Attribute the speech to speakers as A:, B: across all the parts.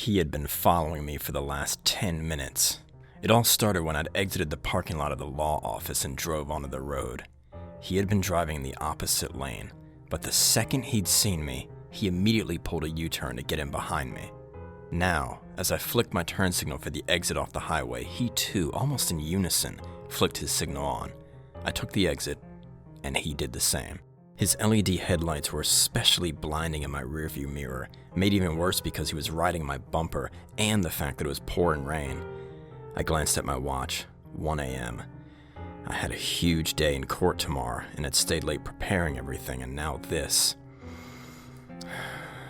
A: He had been following me for the last 10 minutes. It all started when I'd exited the parking lot of the law office and drove onto the road. He had been driving in the opposite lane, but the second he'd seen me, he immediately pulled a U-turn to get in behind me. Now, as I flicked my turn signal for the exit off the highway, he too, almost in unison, flicked his signal on. I took the exit, and he did the same. His LED headlights were especially blinding in my rearview mirror, made even worse because he was riding my bumper and the fact that it was pouring rain. I glanced at my watch, 1 a.m. I had a huge day in court tomorrow and had stayed late preparing everything, and now this.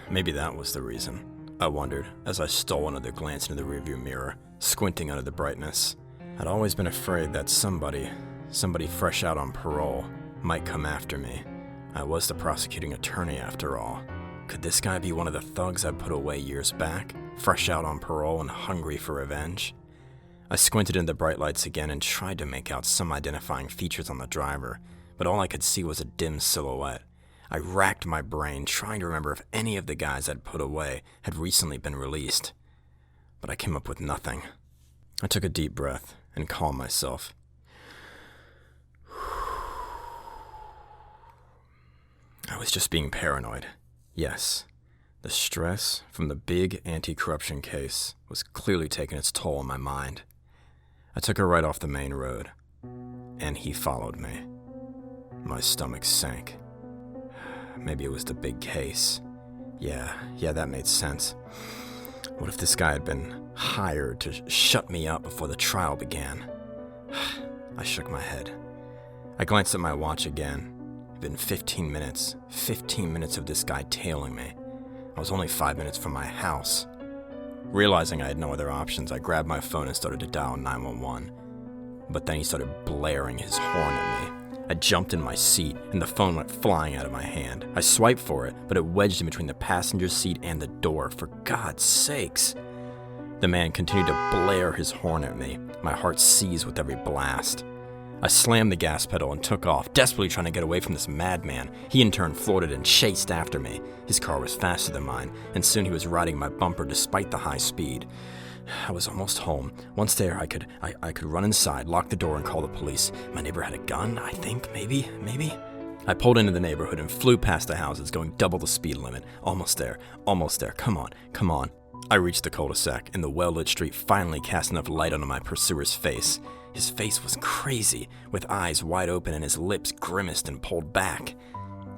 A: Maybe that was the reason, I wondered as I stole another glance into the rearview mirror, squinting under the brightness. I'd always been afraid that somebody fresh out on parole, might come after me. I was the prosecuting attorney after all. Could this guy be one of the thugs I'd put away years back, fresh out on parole and hungry for revenge? I squinted into the bright lights again and tried to make out some identifying features on the driver, but all I could see was a dim silhouette. I racked my brain trying to remember if any of the guys I'd put away had recently been released, but I came up with nothing. I took a deep breath and calmed myself. I was just being paranoid. Yes, the stress from the big anti-corruption case was clearly taking its toll on my mind. I took a right off the main road, and he followed me. My stomach sank. Maybe it was the big case. Yeah, that made sense. What if this guy had been hired to shut me up before the trial began? I shook my head. I glanced at my watch again. It'd been 15 minutes. 15 minutes of this guy tailing me. I was only 5 minutes from my house. Realizing I had no other options, I grabbed my phone and started to dial 911. But then he started blaring his horn at me. I jumped in my seat, and the phone went flying out of my hand. I swiped for it, but it wedged in between the passenger seat and the door. For God's sakes! The man continued to blare his horn at me. My heart seized with every blast. I slammed the gas pedal and took off, desperately trying to get away from this madman. He in turn floated and chased after me. His car was faster than mine, and soon he was riding my bumper despite the high speed. I was almost home. Once there, I could run inside, lock the door, and call the police. My neighbor had a gun, I think, maybe. I pulled into the neighborhood and flew past the houses, going double the speed limit. Almost there. Come on. I reached the cul-de-sac, and the well-lit street finally cast enough light onto my pursuer's face. His face was crazy, with eyes wide open and his lips grimaced and pulled back.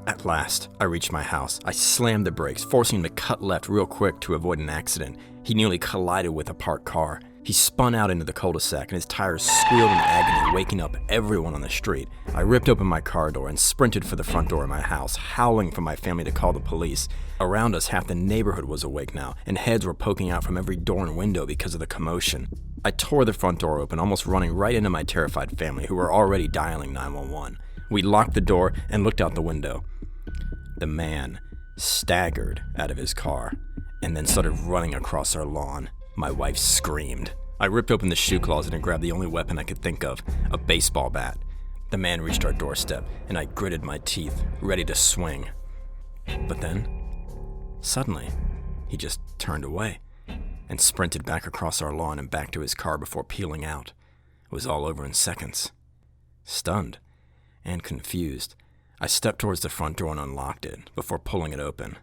A: At last, I reached my house. I slammed the brakes, forcing him to cut left real quick to avoid an accident. He nearly collided with a parked car. He spun out into the cul-de-sac, and his tires squealed in agony, waking up everyone on the street. I ripped open my car door and sprinted for the front door of my house, howling for my family to call the police. Around us, half the neighborhood was awake now, and heads were poking out from every door and window because of the commotion. I tore the front door open, almost running right into my terrified family, who were already dialing 911. We locked the door and looked out the window. The man staggered out of his car and then started running across our lawn. My wife screamed. I ripped open the shoe closet and grabbed the only weapon I could think of, a baseball bat. The man reached our doorstep, and I gritted my teeth, ready to swing. But then, suddenly, he just turned away and sprinted back across our lawn and back to his car before peeling out. It was all over in seconds. Stunned and confused, I stepped towards the front door and unlocked it before pulling it open.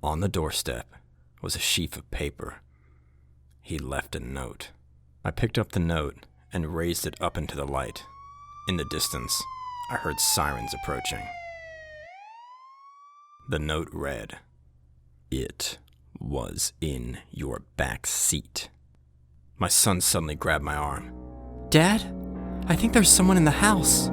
A: On the doorstep was a sheaf of paper. He left a note. I picked up the note and raised it up into the light. In the distance, I heard sirens approaching. The note read, "It was in your back seat." My son suddenly grabbed my arm. "Dad, I think there's someone in the house."